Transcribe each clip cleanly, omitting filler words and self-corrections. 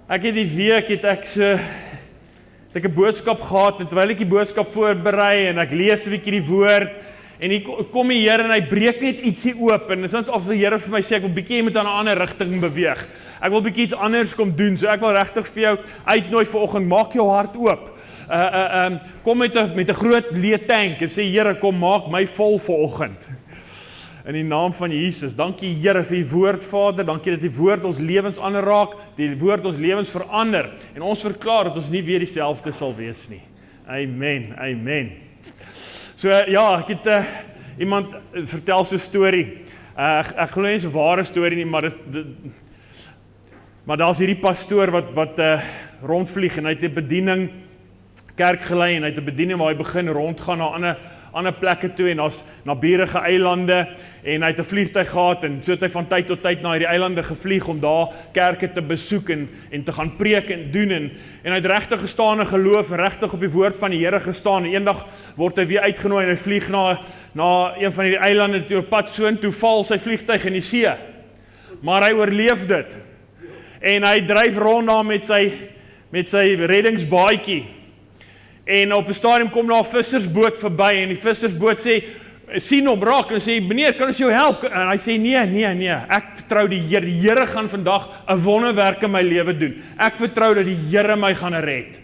Ek het die week het ek 'n boodskap gehad en terwyl ek die boodskap voorberei en ek lees 'n bietjie die woord en hier kom die Here en hy breek net ietsie oop en dit is net of die Here vir my sê ek wil bietjie met aan 'n ander rigting beweeg. Ek wil bietjie iets anders kom doen. So ek wil regtig vir jou uitnooi vanoggend, maak jou hart oop. Kom met 'n groot leë tank en sê Here, kom maak my vol vanoggend. In die naam van Jesus, dankie Here vir die woord, Vader, dankie dat die woord ons lewens aanraak, die woord ons lewens verander, en ons verklaar dat ons nie weer dieselfde sal wees nie. Amen, amen. So ja, ek het iemand vertel so 'n storie, ek glo nie so 'n ware storie nie, maar daar's hierdie pastoor wat rondvlieg, en hy het 'n bediening, kerk gelei, en hy het 'n bediening waar hy begin rondgaan na ander plekke toe, en daar's naburige eilande, en hy het 'n vliegtuig gehad, en so het hy van tyd tot tyd na hierdie eilande gevlieg, om daar kerke te besoek, en te gaan preek en doen, en hy het regtig gestaan in geloof, en regtig op die woord van die Here gestaan, en eendag word hy weer uitgenooi, en hy vlieg na een van hierdie eilande toe, op pad so en toe val sy vliegtuig in die see, maar hy oorleef dit, en hy dryf rond daar met sy reddingsbaadjie, en op 'n stadium kom daar 'n vissersboot verby, en die vissersboot sien hom raak, en sê, meneer, kan ons jou help? En hy sê, nee, ek vertrou die Here gaan vandag 'n wonderwerk in my lewe doen, ek vertrou dat die Here my gaan red.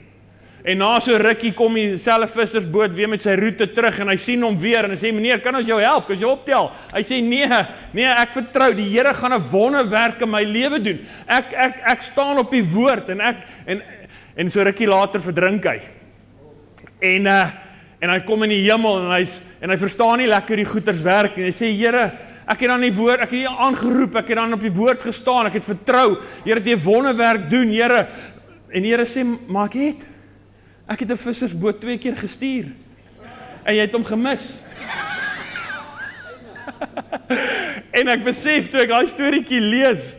En na so rukkie kom dieselfde vissersboot weer met sy roete terug, en hy sien hom weer, en hy sê, meneer, kan ons jou help, kan ons jou optel? Hy sê, nee, ek vertrou, die Here gaan 'n wonderwerk in my lewe doen, ek staan op die woord, en so rukkie later verdrink hy. En hy kom in die hemel, en hy verstaan nie lekker die goeters werk, en hy sê, Here, ek het dan die woord, ek het hier aangeroep, ek het dan op die woord gestaan, ek het vertrou, Here, het jy 'n wonderwerk doen, Here, en die Here sê, maar ek het 'n vissersboot 2 keer gestuur, en jy het hom gemis. En ek besef, toe ek daai storieetjie lees,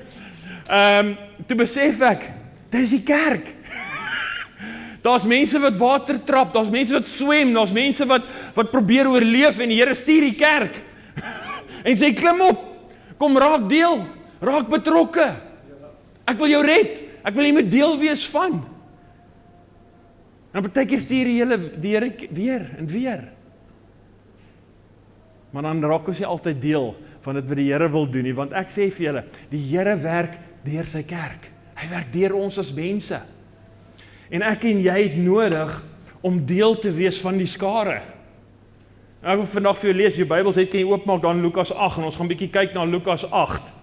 toe besef ek, dis die kerk. Daar's mense wat water trap, daar's mense wat swem, daar's mense wat probeer oorleef, en die Here stuur die kerk. En sê, klim op, kom raak deel, raak betrokke. Ek wil jou red, ek wil jy moet deel wees van. En partykeer stuur die Here weer en weer. Maar dan raak ons nie altyd deel van dit wat die Here wil doen nie, want ek sê vir julle, die Here werk deur sy kerk. Hy werk deur ons as mense. En ek en jy het nodig om deel te wees van die skare. Ek wil vandag vir jou lees, jou Bybels kan jy oopmaak dan Lukas 8, en ons gaan bietjie kyk na Lukas 8.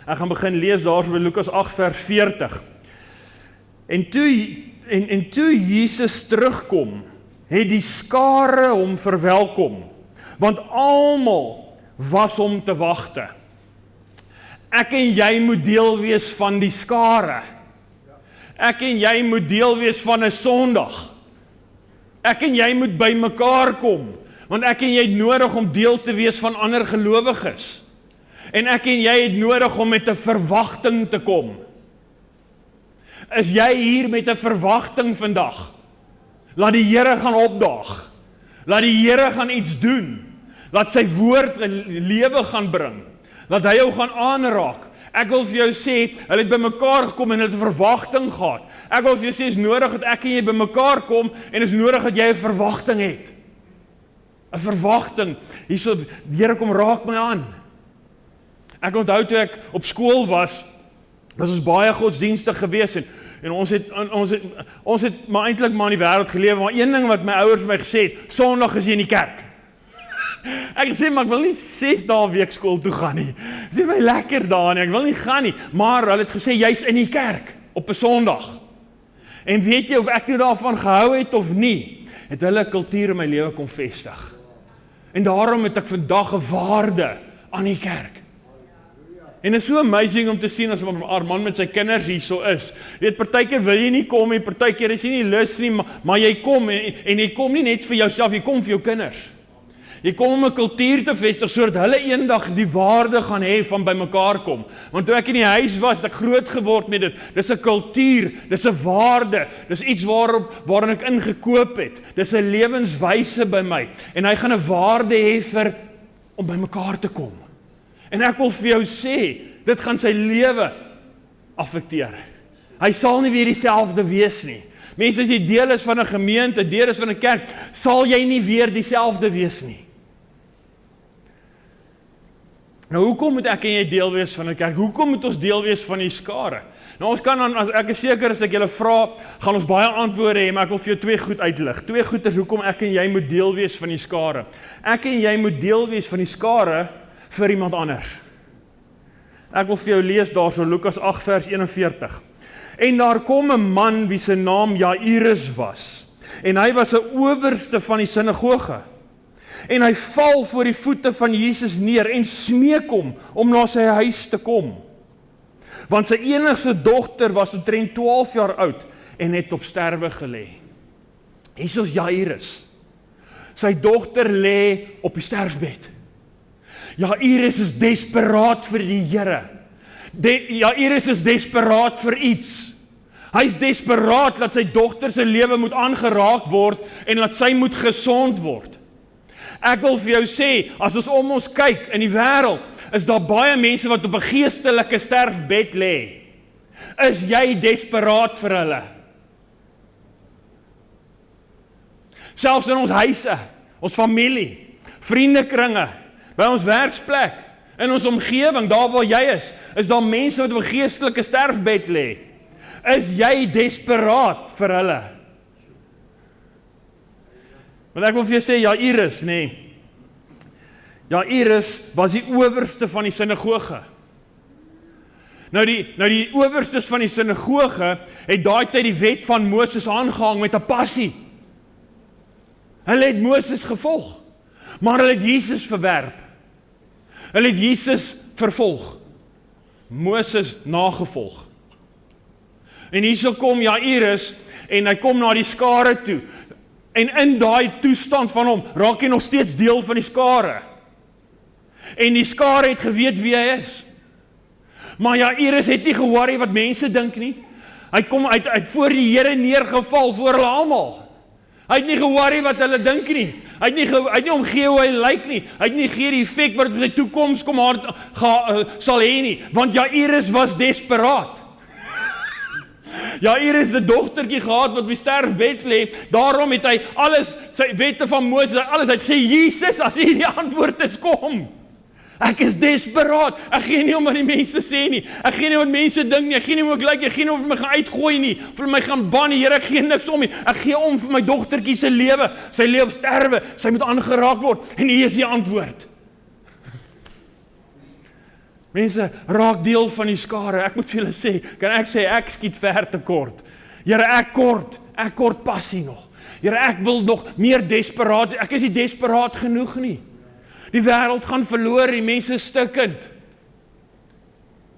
Ek gaan begin lees daar by Lukas 8 vers 40. En toe Jesus terugkom, het die skare hom verwelkom, want almal was hom te wagte. Ek en jy moet deel wees van die skare. Ek en jy moet deel wees van 'n Sondag. Ek en jy moet by mekaar kom, want ek en jy het nodig om deel te wees van ander gelowiges. En ek en jy het nodig om met 'n verwagting te kom. Is jy hier met 'n verwagting vandag? Laat die Here gaan opdaag. Laat die Here gaan iets doen. Laat sy woord 'n lewe gaan bring. Laat hy jou gaan aanraak. Ek wil vir jou sê, hulle het by mekaar gekom en hulle het 'n verwagting gehad. Ek wil vir jou sê, is nodig dat ek en jy by mekaar kom, en is nodig dat jy 'n verwagting het. 'n Verwagting. Hierso, die Here kom raak my aan. Ek onthou toe ek op skool was ons baie godsdienstig gewees, en ons het maar eintlik maar in die wêreld gelewe, maar een ding wat my ouers vir my gesê het, Sondag is jy in die kerk. Ek sê, maar ek wil nie 6 dae 'n week skool toe gaan nie. Dis nie my lekker daar nie, ek wil nie gaan nie. Maar hulle het gesê, jy's in die kerk, op 'n Sondag. En weet jy of ek nou daarvan gehou het of nie, het hulle 'n kultuur in my lewe kom vestig. En daarom het ek vandag 'n waarde aan die kerk. En dit is so amazing om te sien as Armand met sy kinders hier so is. Jy weet, partykeer wil jy nie kom nie, partykeer is jy nie lus nie, maar jy kom, en jy kom nie net vir jouself, jy kom vir jou kinders. Jy kom om 'n kultuur te vestig, sodat hulle eendag die waarde gaan hê van by mekaar kom. Want toe ek in die huis was, het ek groot geword met dit. Dis 'n kultuur, dis 'n waarde, dis iets waarin ek ingekoop het. Dis 'n lewenswyse by my. En hy gaan 'n waarde hê om by mekaar te kom. En ek wil vir jou sê, dit gaan sy lewe affekteer. Hy sal nie weer dieselfde wees nie. Mense, as jy deel is van 'n gemeente, deel is van 'n kerk, sal jy nie weer dieselfde wees nie. Nou, hoekom moet ek en jy deel wees van 'n kerk? Hoekom moet ons deel wees van die skare? Nou, ons kan dan, ek is seker as ek julle vra, gaan ons baie antwoorde hê, maar ek wil vir jou 2 goed uitlig. 2 goeders hoekom ek en jy moet deel wees van die skare. Ek en jy moet deel wees van die skare vir iemand anders. Ek wil vir jou lees daarso Lukas 8 vers 41. En daar kom 'n man wie se naam Jairus was, en hy was 'n owerste van die sinagoge. En hy val voor die voete van Jesus neer en smeek hom om na sy huis te kom. Want sy enigste dogter was omtrent 12 jaar oud en het op sterwe gelê. Hier is Jairus. Sy dogter lê op die sterfbed. Jairus is desperaat vir die Here. Jairus is desperaat vir iets. Hy is desperaat dat sy dogter se lewe moet aangeraak word en dat sy moet gesond word. Ek wil vir jou sê, as ons om ons kyk in die wêreld, is daar baie mense wat op 'n geestelike sterfbed lê. Is jy desperaat vir hulle? Selfs in ons huise, ons familie, vriendekringe, by ons werksplek, in ons omgewing, daar waar jy is daar mense wat op 'n geestelike sterfbed lê. Is jy desperaat vir hulle? Want ek wil vir jou sê, Jairus, Jairus was die owerste van die sinagoge. Nou die owerstes van die sinagoge het daai tyd die wet van Moses aangehang met 'n passie. Hulle het Moses gevolg, maar hulle het Jesus verwerp. Hulle het Jesus vervolg. Moses nagevolg. En hierso kom Jairus en hy kom na die skare toe. En in daai toestand van hom raak hy nog steeds deel van die skare. En die skare het geweet wie hy is. Maar Jairus het nie ge-worry wat mense dink nie. Hy kom uit voor die Here neergeval voor hulle almal. Hy het nie ge-worry wat hulle dink nie. Hy het nie omgee hoe hy lyk nie. Hy het nie gegee die effek wat op sy toekoms sal hê nie, want Jairus was desperaat. Jairus het 'n dogtertjie gehad wat op die sterfbed lê. Daarom het hy alles, sy wette van Moses, alles, hy het gesê, Jesus, as U die antwoord is, kom. Ek is desperaat. Ek gee nie om wat die mense sê nie. Ek gee nie wat mense dink nie. Ek gee nie hoe ek lyk. Ek gee nie of my gaan uitgooi nie. Of my gaan ban nie. Here, ek gee niks om nie. Ek gee om vir my dogtertjie se lewe. Sy lewe op sterwe. Sy moet aangeraak word. En hier is die antwoord. Mense, raak deel van die skare. Ek moet vir julle sê, kan ek sê, ek skiet ver te kort. Here, ek kort passie nog. Here, ek wil nog meer desperaat. Ek is nie desperaat genoeg nie. Die wêreld gaan verloor, die mense is stikkend.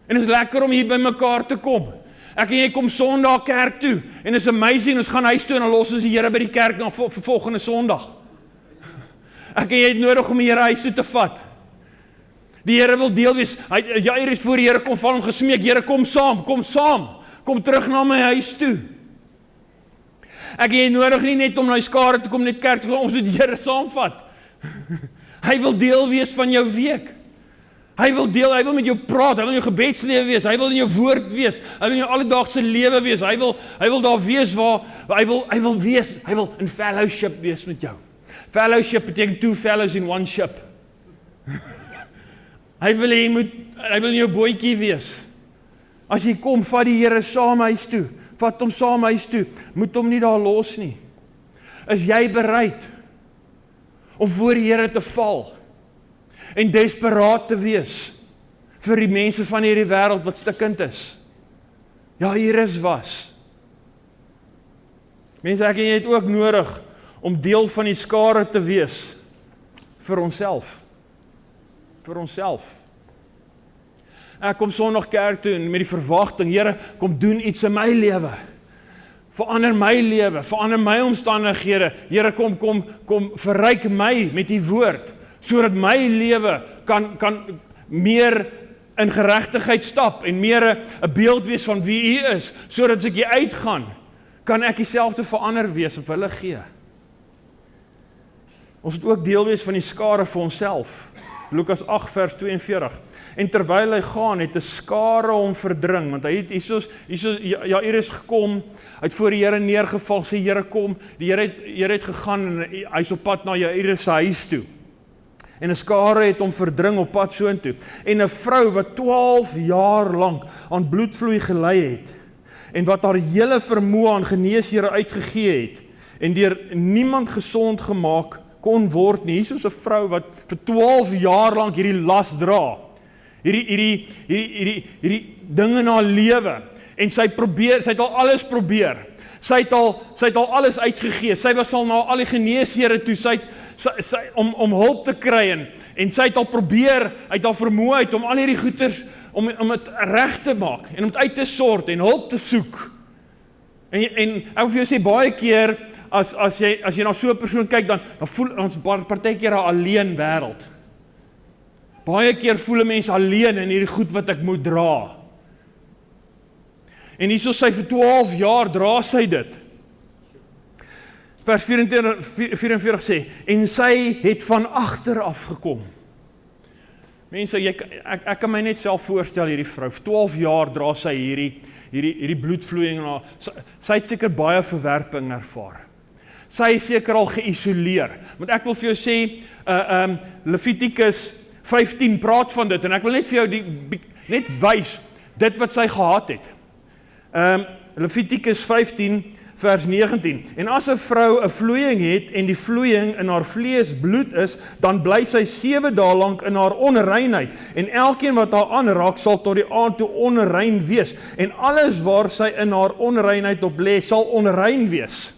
En dit is lekker om hier by mekaar te kom. Ek en jy kom Sondag kerk toe, en is amazing, ons gaan huis toe, en dan los ons die Here by die kerk na volgende Sondag. Ek en jy het nodig om die Here huis toe te vat. Die Here wil deel wees. Jairus voor die Here kom val en gesmeek, Here, kom saam, kom terug na my huis toe. Ek en jy nodig nie net om na die skare te kom, net kerk toe, ons moet die Here saamvat. Hy wil deel wees van jou week. Hy wil met jou praat, hy wil in jou gebedslewe wees, hy wil in jou woord wees, hy wil in jou alledaagse lewe wees, hy wil daar wees waar, hy wil in fellowship wees met jou. Fellowship beteken 2 fellows in 1 ship. Hy wil in jou bootjie wees. As jy kom, vat die Here saam huis toe, vat hom saam huis toe, moet hom nie daar los nie. Is jy bereid om voor die Here te val en desperaat te wees vir die mense van hierdie wêreld wat stikkend is? Jairus was. Mense, ek en jy het ook nodig om deel van die skare te wees vir onsself. Vir onsself. Ek kom Sondag kerk toe met die verwagting, Here, kom doen iets in my lewe. Verander my lewe, verander my omstandighede. Here, kom verryk my met die woord, sodat my lewe kan meer in geregtigheid stap en meer 'n beeld wees van wie U is, sodat as ek hier uitgaan, kan ek dieselfde verander wees en vir hulle gee. Ons moet ook deel wees van die skare vir onsself. Lukas 8 vers 42. En terwyl hy gaan, het 'n skare hom verdring, want hy het hiersoos Jairus gekom, hy het voor die Here neergeval, sê Here kom, die Here het gegaan en hy's op pad na Jairus se huis toe. En 'n skare het hom verdring op pad soontoe. En 'n vrou wat 12 jaar lank aan bloedvloei gely het, en wat haar hele vermoë aan geneeshere uitgegee het, en deur niemand gesond gemaak kon word nie. Hier is 'n vrou wat vir 12 jaar lank hierdie las dra. Hierdie ding in haar lewe. En sy het al alles probeer. Sy het al alles uitgegee. Sy was al na al die geneeshere toe, om hulp te kry, en sy het al probeer, uit haar vermoë uit, om al hierdie goeders, om het reg te maak, en om het uit te sort, en hulp te soek. En ek wil vir jou sê, baie keer, as jy na so 'n persoon kyk, dan voel ons partykeer 'n alleen wêreld. Baie keer voel 'n mens alleen in hierdie goed wat ek moet dra. En hierso sy vir 12 jaar dra sy dit. Vers 44 sê, en sy het van agter af gekom. Mense, ek kan my net self voorstel hierdie vrou, vir 12 jaar dra sy hierdie bloedvloeiing, sy het seker baie verwerping ervaar. Sy is seker al geïsoleer, want ek wil vir jou sê, Levitikus 15 praat van dit, en ek wil net vir jou net wys, dit wat sy gehad het. Levitikus 15 vers 19, en as 'n vrou 'n vloeiing het, en die vloeiing in haar vlees bloed is, dan bly sy 7 dae lank in haar onreinheid, en elkeen wat haar aanraak, sal tot die aand toe onrein wees, en alles waar sy in haar onreinheid op lê, sal onrein wees.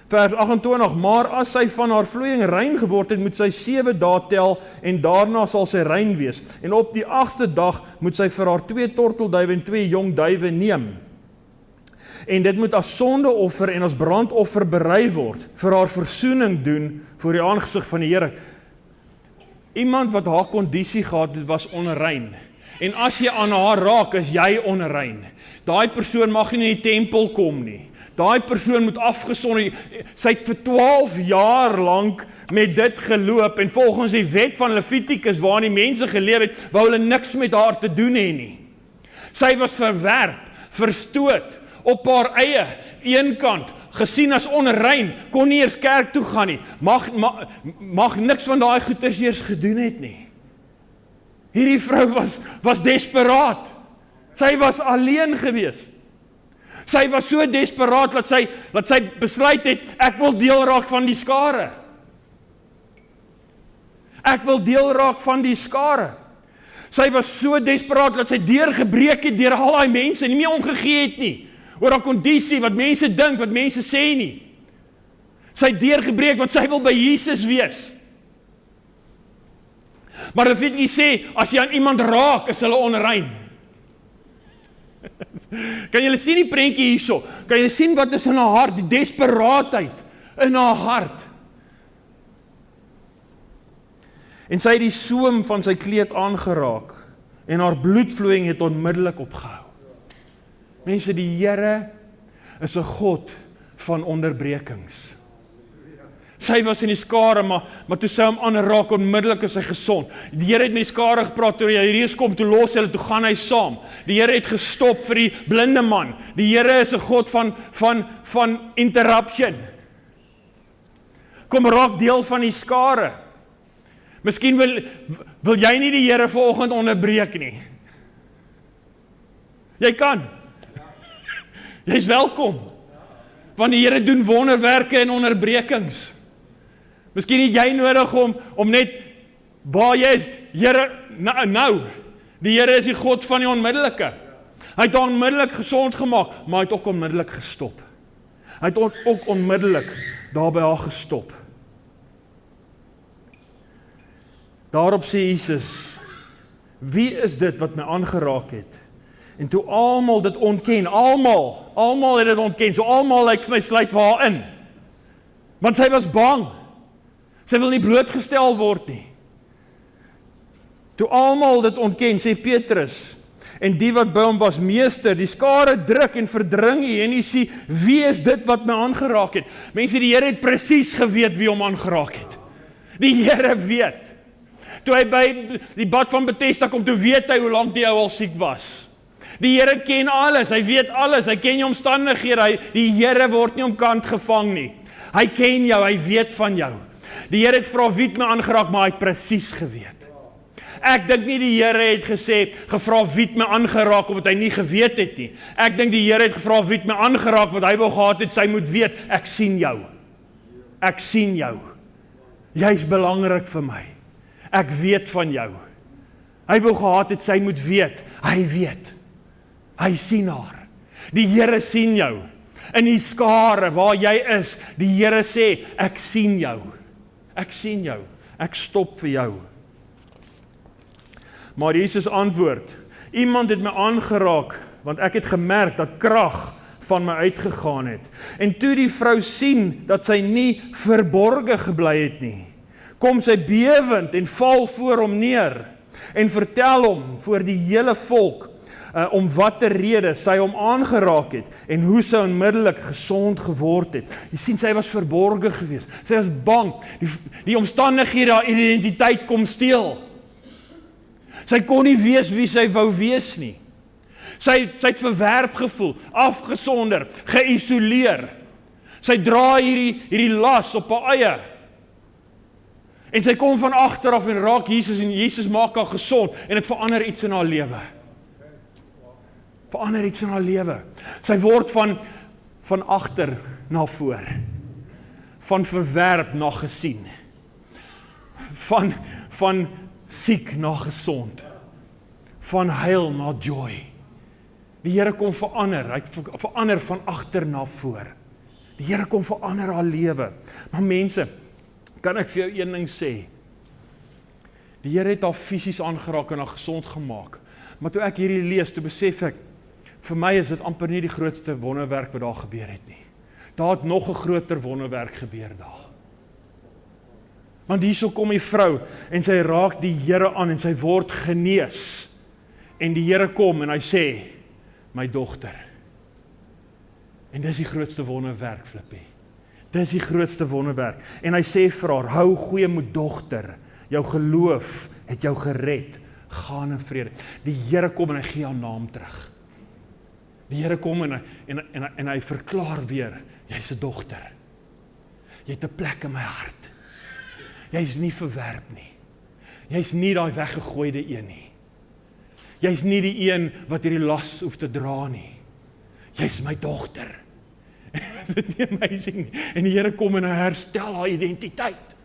Vers 28, maar as sy van haar vloeiing rein geword het, moet sy 7 dae tel, en daarna sal sy rein wees, en op die 8ste dag moet sy vir haar 2 tortelduwe en 2 jong duwe neem. En dit moet as sondeoffer en as brandoffer berei word, vir haar versoening doen voor die aangesig van die Here. Iemand wat haar kondisie gehad het, was onrein. En as jy aan haar raak, is jy onrein. Daai persoon mag nie in die tempel kom nie. Daai persoon moet afgesonder. Sy het vir 12 jaar lank met dit geloop, en volgens die wet van Levitikus, waar die mense geleef het, wou hulle niks met haar te doen hê nie. Sy was verwerp, verstoot, op haar eie, een kant, gesien as onrein, kon nie eers kerk toe gaan nie, mag niks van daai goeders eers gedoen het nie. Hierdie vrou was desperaat, sy was alleen gewees. Sy was so desperaat, dat sy besluit het, ek wil deel raak van die skare. Ek wil deel raak van die skare. Sy was so desperaat, dat sy deurgebreek het deur al die mense, nie meer omgegee het nie, oor haar kondisie, wat mense dink, wat mense sê nie. Sy het deurgebreek, want sy wil by Jesus wees. Maar Levitikus sê, as jy aan iemand raak, is hulle onrein. Kan julle sien die prentjie hierso? Kan julle sien wat is in haar hart, die desperaatheid in haar hart? En sy het die soem van sy kleed aangeraak, en haar bloedvloeiing het onmiddellik opgehou. Mense, die Here is 'n God van onderbrekings. Sy was in die skare, maar toe sy hom aanraak, onmiddellik is hy gesond. Die Here het met die skare gepraat, toe Jairus kom, toe los hulle, toe gaan hy saam. Die Here het gestop vir die blinde man. Die Here is 'n God van interruption. Kom raak deel van die skare. Miskien wil jy nie die Here vanoggend onderbreek nie. Jy kan. Jy is welkom. Want die Here doen wonderwerke en onderbrekings. Miskien het jy nodig om net, waar jy is, Here, nou, die Here is die God van die onmiddellike. Hy het onmiddellik gesond gemaak, maar hy het ook onmiddellik gestop. Hy het ook onmiddellik daarby haar gestop. Daarop sê Jesus, wie is dit wat my aangeraak het? En toe almal dit ontken, almal het dit ontken, so almal lyk vir my sluit vir haar in. Want sy was bang. Sy wil nie blootgestel word nie. Toe almal dit ontken, sê Petrus, en die wat by hom was, meester, die skare druk en verdring u, en u sê, wie is dit wat my aangeraak het? Mense, die Here het presies geweet wie hom aangeraak het. Die Here weet. Toe hy by die bad van Bethesda kom, toe weet hy hoe lank die ou al siek was. Die Here ken alles, hy weet alles, hy ken jou omstandighede, die Here word nie omkant gevang nie. Hy ken jou, hy weet van jou. Die Here het vra wie het my aangeraak, maar hy het presies geweet. Ek dink nie die Here het gevra wie het my aangeraak, omdat hy nie geweet het nie. Ek dink die Here het gevra wie het my aangeraak, wat hy wou gehad het, sy moet weet, ek sien jou. Ek sien jou. Jy's belangrik vir my. Ek weet van jou. Hy wou gehad het, sy moet weet, hy weet. Hy sien haar. Die Here sien jou. In die skare waar jy is, die Here sê, ek sien jou. Ek sien jou. Ek stop vir jou. Maar Jesus antwoord, iemand het my aangeraak, want ek het gemerk dat krag van my uitgegaan het. En toe die vrou sien dat sy nie verborge gebly het nie, kom sy bewend en val voor hom neer en vertel hom voor die hele volk om watter rede sy hom aangeraak het en hoe sy onmiddellik gesond geword het. Jy sien, sy was verborge geweest. Sy was bang. Die omstandighede haar identiteit kom steel. Sy kon nie wees wie sy wou wees nie. Sy het verwerp gevoel, afgesonder, geïsoleer. Sy dra hierdie las op haar eie. En sy kom van agter af en raak Jesus en Jesus maak haar gesond en dit verander iets in haar lewe. Verander iets in haar lewe. Sy word van agter na voor. Van verwerp na gesien. Van siek na gesond. Van huil na joy. Die Here kom verander. Hy verander van agter na voor. Die Here kom verander haar lewe. Maar mense, kan ek vir jou een ding sê? Die Here het haar fisies aangeraak en haar gesond gemaak. Maar toe ek hierdie lees, toe besef ek, vir my is dit amper nie die grootste wonderwerk wat daar gebeur het nie. Daar het nog 'n groter wonderwerk gebeur daar. Want hierso kom die vrou en sy raak die Here aan en sy word genees. En die Here kom en hy sê, my dogter. En dis die grootste wonderwerk, Flippie. Dis die grootste wonderwerk. En hy sê vir haar, hou goeie moed dogter, jou geloof het jou gered, gaan in vrede. Die Here kom en hy gee haar naam terug. Die Here kom en hy verklaar weer, jy's 'n dogter. Jy het 'n plek in my hart. Jy's nie verwerp nie. Jy's nie daai weggegooide een nie. Jy's nie die een wat hierdie las hoef te dra nie. Jy's my dogter. Is dit nie amazing nie? En die Here kom en hy herstel haar identiteit.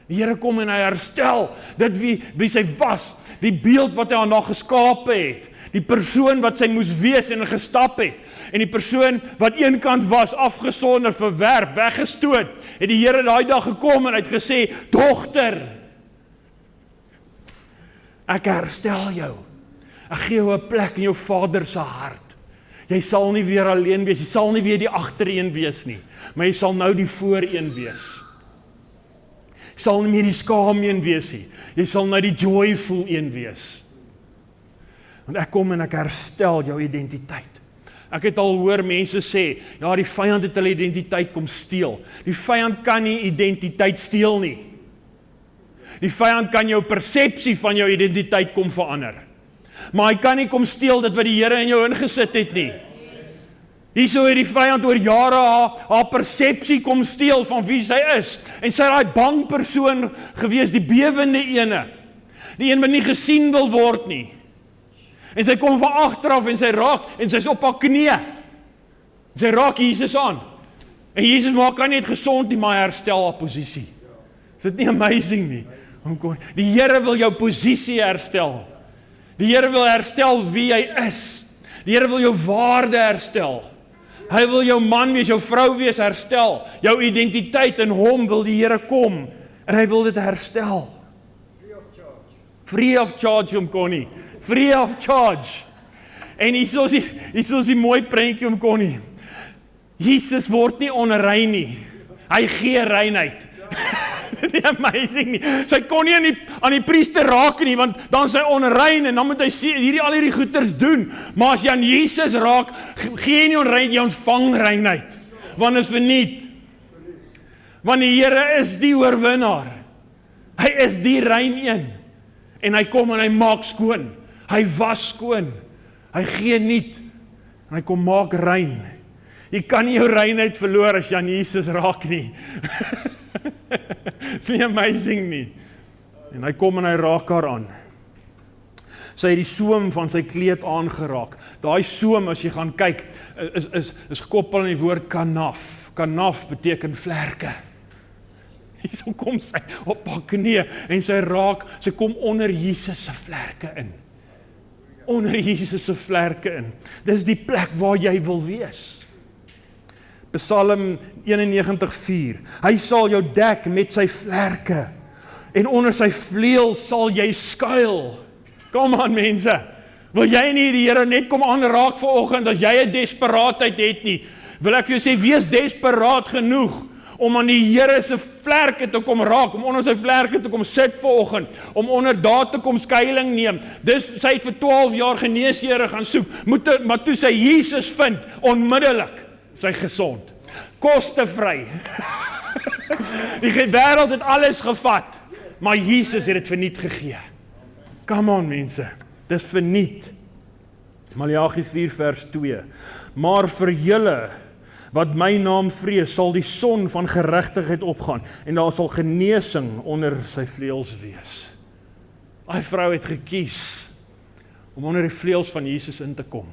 Die Here kom en hy herstel dit wie sy was, die beeld wat hy aan haar geskape het, die persoon wat sy moes wees en gestap het, en die persoon wat eenkant was, afgesonder, verwerp, weggestoot, het die Here daai dag gekom en hy het gesê, dogter, ek herstel jou, ek gee jou 'n plek in jou Vader se hart. Jy sal nie weer alleen wees, jy sal nie weer die agtereen wees nie, maar jy sal nou die vooreen wees. Jy sal nie meer die skaameen wees nie, jy sal nou die joyful een wees. Want ek kom en ek herstel jou identiteit. Ek het al hoor mense sê, ja, die vyand het hulle identiteit kom steel. Die vyand kan nie identiteit steel nie. Die vyand kan jou persepsie van jou identiteit kom verander. Maar hy kan nie kom steel dit wat die Here in jou ingesit het nie. Hierso het die vyand oor jare haar persepsie kom steel van wie sy is. En sy het daai bang persoon gewees, die bewende ene. Die een wat nie gesien wil word nie. En sy kom van agteraf en sy raak, en sy is op haar knieë. Sy raak Jesus aan. En Jesus maak haar nie net gesond nie, maar hy herstel haar posisie. Is dit nie amazing nie? Die Here wil jou posisie herstel. Die Here wil herstel wie jy is. Die Here wil jou waarde herstel. Hy wil jou man wees, jou vrou wees herstel. Jou identiteit in hom wil die Here kom. En hy wil dit herstel. Free of charge om Connie. Free of charge. En hier is die mooi prentjie om Connie. Jesus word nie onrein nie. Hy gee reinheid. Nie amazing nie. Sy kon nie aan die priester raak nie, want dan sy onrein en dan moet hy al hierdie goeders doen. Maar as jy aan Jesus raak, gee jy nie onrein, jy ontvang reinheid. Want is verniet. Want die Here is die oorwinnaar. Hy is die rein een. En hy kom en hy maak skoon. Hy was skoon. Hy gee niet. En hy kom maak rein. Jy kan nie jou reinheid verloor as jy aan Jesus raak nie. Nie amazing nie. En hy kom en hy raak haar aan. Sy het die soem van sy kleed aangeraak. Daai soem, as jy gaan kyk, is gekoppel aan die woord kanaf. Kanaf beteken vlerke. Hierso kom sy op haar knie en sy kom onder Jesus se vlerke in. Onder Jesus se vlerke in. Dis die plek waar jy wil wees. Psalm 91:4. Hy sal jou dek met sy vlerke en onder sy vleuel sal jy skuil. Kom aan mense, wil jy nie die Here net kom aanraak vanoggend as jy 'n desperaatheid het nie? Wil ek vir jou sê, wees desperaat genoeg om aan die Here se vlerke te kom raak, om onder sy vlerke te kom sit vanoggend, om onder daar te kom skuiling neem. Dis, sy het vir 12 jaar geneesheere gaan soek, maar toe sy Jesus vind, onmiddellik, sy gesond. Kostevry. Die wêreld het alles gevat, maar Jesus het dit verniet gegee. Come on mense, dis verniet. Maleagi 4 vers 2. Maar vir julle wat my naam vrees, sal die son van geregtigheid opgaan en daar sal genesing onder sy vleuels wees. Daai vrou het gekies om onder die vleuels van Jesus in te kom.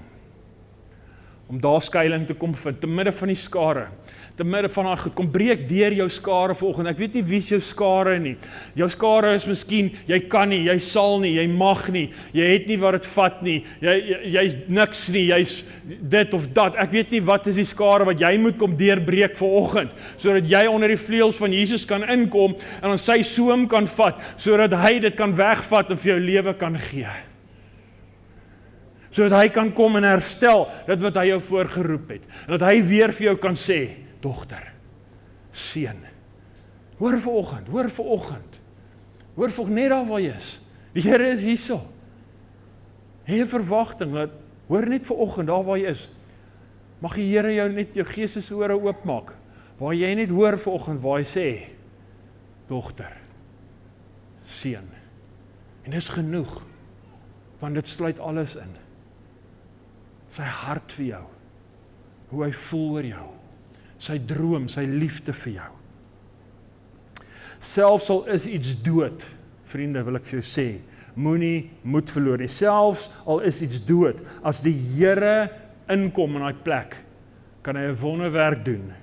Om daar skuiling te kom vind, te midde van die skare, te midde van haar, kom breek deur jou skare vanoggend. Ek weet nie wie is jou skare nie. Jou skare is miskien, jy kan nie, jy sal nie, jy mag nie, jy het nie wat dit vat nie, jy's niks nie, jy's dit of dat. Ek weet nie wat is die skare wat jy moet kom deurbreek vanoggend, sodat jy onder die vleuels van Jesus kan inkom en aan sy soem kan vat, sodat hy dit kan wegvat en vir jou lewe kan gee. Sodat hy kan kom en herstel dit wat hy jou voorgeroep het. En dat hy weer vir jou kan sê, dogter, seun, hoor vanoggend, net daar waar jy is. Die Here is hierso. Hê 'n verwagting, dat hoor net vanoggend daar waar jy is. Mag die Here jou net jou geestesore oopmaak, waar jy net hoor vanoggend waar hy sê, dogter, seun. En dis genoeg, want dit sluit alles in. Sy hart vir jou, hoe hy voel oor jou, sy droom, sy liefde vir jou. Selfs al is iets dood, vriende, wil ek vir jou sê, moenie moed verloor nie. Selfs al is iets dood, as die Here inkom in daai plek, kan hy 'n wonderwerk doen.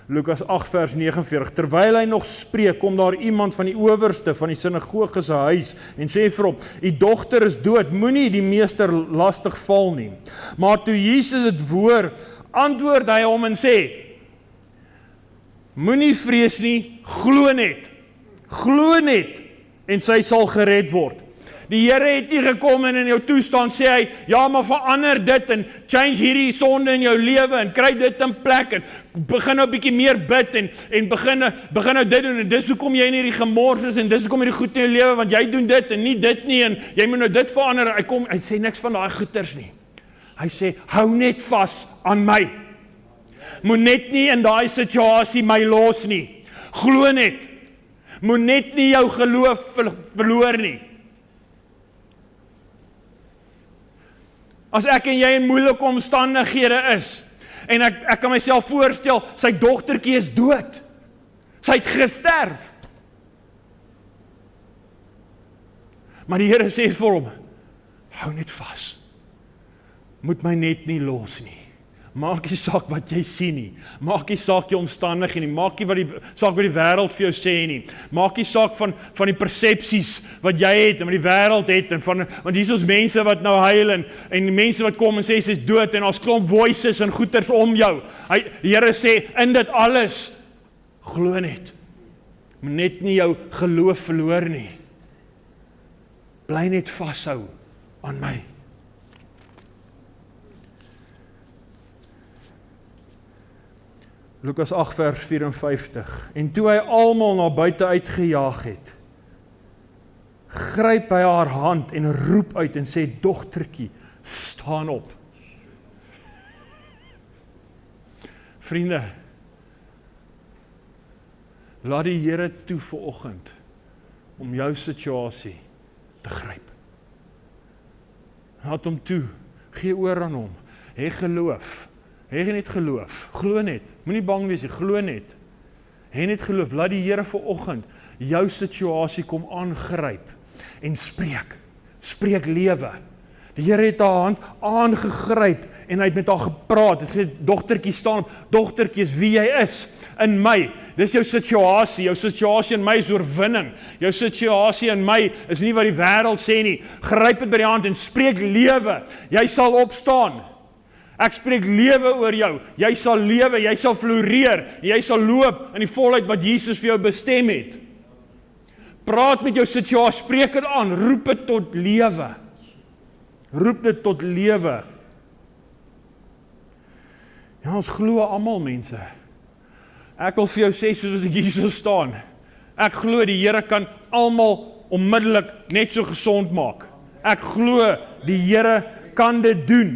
Lukas 8 vers 49, terwyl hy nog spreek, kom daar iemand van die owerste van die sinagoge se huis en sê vir hom, die dogter is dood, moenie die meester lastig val nie. Maar toe Jesus dit hoor, antwoord hy hom en sê, moenie vrees nie, glo net, en sy sal gered word. Die Here het nie gekom en in jou toestand sê hy, ja, maar verander dit en change hierdie sonde in jou lewe en kry dit in plek en begin nou 'n bietjie meer bid en begin nou dit doen en dis hoekom jy in hierdie gemors is en dis hoekom hierdie goed in jou lewe, want jy doen dit en nie dit nie en jy moet nou dit verander. Hy sê niks van daai goeters nie. Hy sê, hou net vas aan my. Moet net nie in daai situasie my los nie. Glo net. Moet net nie jou geloof verloor nie. As ek en jy in moeilike omstandighede is, en ek kan myself voorstel, sy dogtertjie is dood. Sy het gesterf. Maar die Here sê vir hom, hou net vas. Moet my net nie los nie. Maak nie saak wat jy sien nie. Maak nie saak jou omstandighede nie. Maak nie saak wat die wêreld vir jou sê nie. Maak nie saak van die persepsies wat jy het en wat die wêreld het en want hier is ons mense wat nou huil en die mense wat kom en sê sy's dood en ons klomp voices en goeters om jou. Die Here sê in dit alles glo net. Moet net nie jou geloof verloor nie. Bly net vashou aan my. Lukas 8 vers 54. En toe hy almal na buite uitgejaag het, gryp hy haar hand en roep uit en sê, dogtertjie, staan op. Vriende, laat die Here toe vanoggend om jou situasie te gryp. Laat hom toe, gee oor aan hom, hê geloof, hê net geloof, glo net, moenie bang wees, glo net, hê net geloof, laat die Here vanoggend jou situasie kom aangryp, en spreek lewe. Die Here het haar hand aangegryp, en hy het met haar gepraat, het gesê, dogtertjie staan op, dogtertjie is wie jy is, in my, dis jou situasie in my is oorwinning, jou situasie in my is nie wat die wêreld sê nie, gryp dit by die hand en spreek lewe, jy sal opstaan, ek spreek lewe oor jou, jy sal lewe, jy sal floreer, jy sal loop in die volheid wat Jesus vir jou bestem het, praat met jou situasie, spreek dit aan, roep dit tot lewe, roep dit tot lewe. Ja, ons glo almal mense. Ek wil vir jou sê soos wat ek hier so staan. Ek glo die Here kan almal onmiddellik net so gesond maak. Ek glo die Here kan dit doen.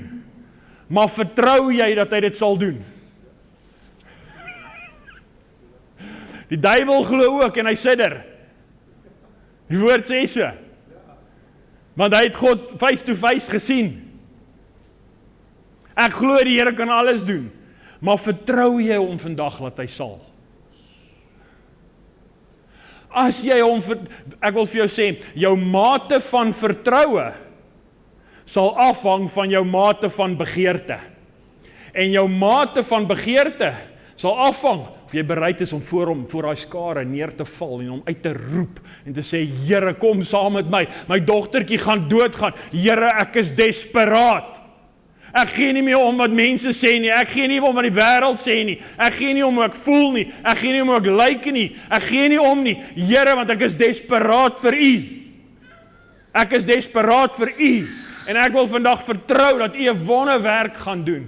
Maar vertrou jy dat hy dit sal doen? Die duiwel glo ook en hy sidder. Die woord sê so. Want hy het God face to face gesien. Ek glo die Here kan alles doen, maar vertrou jy hom vandag dat hy sal? As jy hom, ek wil vir jou sê, jou mate van vertroue sal afhang van jou mate van begeerte. En jou mate van begeerte sal afhang of jy bereid is om voor daai skare neer te val en hom uit te roep en te sê, Here, kom saam met my. My dogtertjie gaan doodgaan. Here, ek is desperaat. Ek gee nie meer om wat mense sê nie. Ek gee nie om wat die wêreld sê nie. Ek gee nie om hoe ek voel nie. Ek gee nie om hoe ek lyk nie. Ek gee nie om nie. Here, want ek is desperaat vir U. Ek is desperaat vir U. En ek wil vandag vertrou dat U 'n wonderwerk gaan doen.